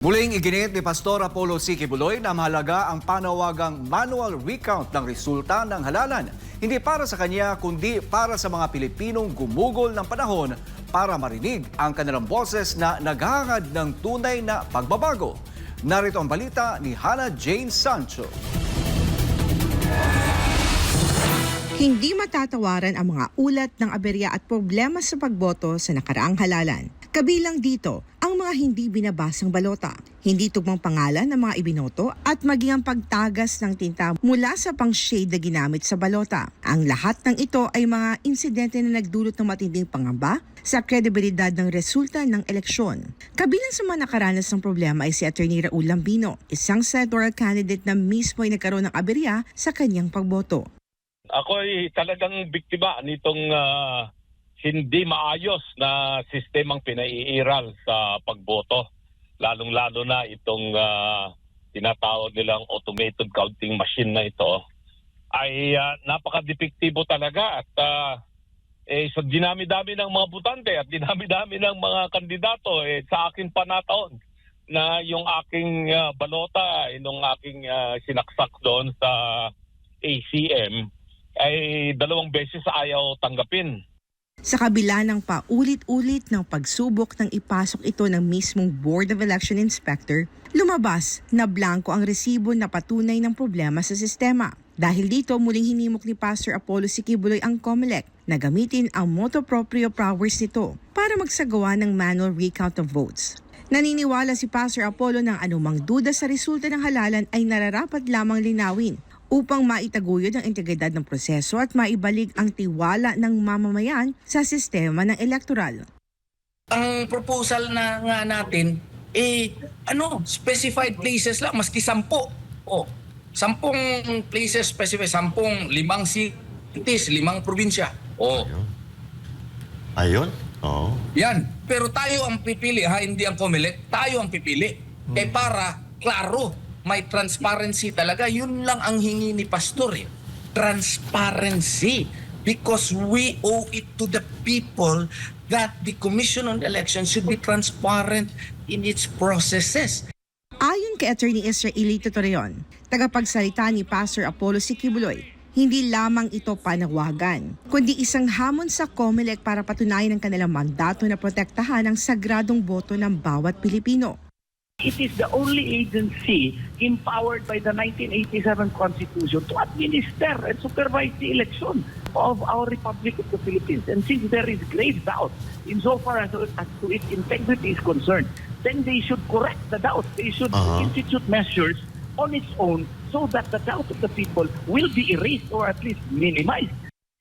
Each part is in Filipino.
Muling iginit ni Pastor Apollo C. Quiboloy na mahalaga ang panawagang manual recount ng resulta ng halalan. Hindi para sa kanya kundi para sa mga Pilipinong gumugol ng panahon para marinig ang kanilang boses na naghahangad ng tunay na pagbabago. Narito ang balita ni Hannah Jane Sancho. Hindi matatawaran ang mga ulat ng aberya at problema sa pagboto sa nakaraang halalan. Kabilang dito ang mga hindi binabasang balota, hindi tugmang pangalan ng mga ibinoto at maging ang pagtagas ng tinta mula sa pang-shade na ginamit sa balota. Ang lahat ng ito ay mga insidente na nagdulot ng matinding pangamba sa kredibilidad ng resulta ng eleksyon. Kabilang sa mga nakaranas ng problema ay si Atty. Raul Lambino, isang senatorial candidate na mismo ay nagkaroon ng aberya sa kanyang pagboto. Ako ay talagang biktima nitong hindi maayos na sistemang pinaiiral sa pagboto. Lalong-lalo na itong tinatawag nilang automated counting machine na ito ay napaka-depektibo talaga at sa dinami-dami ng mga butante at dinami-dami ng mga kandidato sa akin panataon na yung aking balota, yung aking sinaksak doon sa ACM ay 2 beses ayaw tanggapin. Sa kabila ng paulit-ulit ng pagsubok ng ipasok ito ng mismong Board of Election Inspector, lumabas na blanco ang resibo na patunay ng problema sa sistema. Dahil dito, muling hinimok ni Pastor Apollo C. Quiboloy ang COMELEC na gamitin ang motu proprio powers nito para magsagawa ng manual recount of votes. Naniniwala si Pastor Apollo na anumang duda sa resulta ng halalan ay nararapat lamang linawin upang maitaguyod ang integridad ng proseso at maibalik ang tiwala ng mamamayan sa sistema ng elektoral. Ang proposal na nga natin, specified places lang, maski 10. 10 places specified, 5 cities, 5 probinsya. Ayun? Oo. Yan. Pero tayo ang pipili, hindi ang COMELEC. Tayo ang pipili. Para klaro, may transparency talaga. Yun lang ang hingi ni Pastor. Transparency. Because we owe it to the people that the Commission on Elections should be transparent in its processes. Ayon kay Atty. Israelito Torreon, tagapagsalita ni Pastor Apollo C. Quiboloy, hindi lamang ito panawagan, kundi isang hamon sa COMELEC para patunayan ang kanilang mandato na protektahan ang sagradong boto ng bawat Pilipino. It is the only agency empowered by the 1987 Constitution to administer and supervise the election of our Republic of the Philippines. And since there is grave doubt insofar as to its integrity is concerned, then they should correct the doubt. They should institute measures on its own so that the doubt of the people will be erased or at least minimized.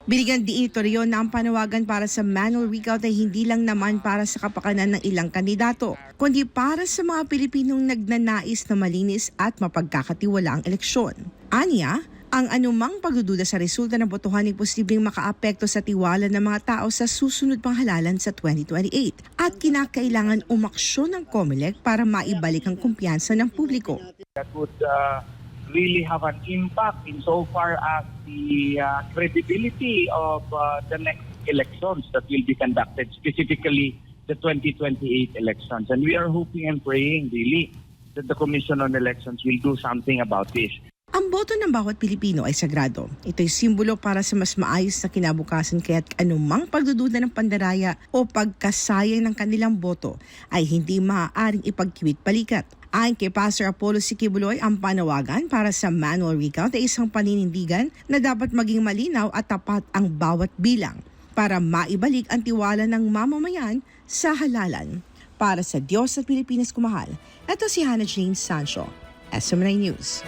Binigyan diin Torreon na ang panawagan para sa manual recount ay hindi lang naman para sa kapakanan ng ilang kandidato, kundi para sa mga Pilipinong nagnanais na malinis at mapagkakatiwala ang eleksyon. Aniya, ang anumang pagdududa sa resulta ng botohan ay posibleng makaapekto sa tiwala ng mga tao sa susunod pang halalan sa 2028 at kinakailangan umaksyon ng COMELEC para maibalik ang kumpiyansa ng publiko. That would really have an impact insofar as the credibility of the next elections that will be conducted, specifically the 2028 elections. And we are hoping and praying really that the Commission on Elections will do something about this. Ang boto ng bawat Pilipino ay sagrado. Ito'y simbolo para sa mas maayos na kinabukasan kaya't anumang pagdududa ng pandaraya o pagkasayang ng kanilang boto ay hindi maaaring ipagkiwit palikat. Ayon kay Pastor Apollo C. Quiboloy, ang panawagan para sa manual recount ay isang paninindigan na dapat maging malinaw at tapat ang bawat bilang para maibalik ang tiwala ng mamamayan sa halalan. Para sa Diyos at Pilipinas kumahal, ito si Hannah Jane Sancho, SMNI News.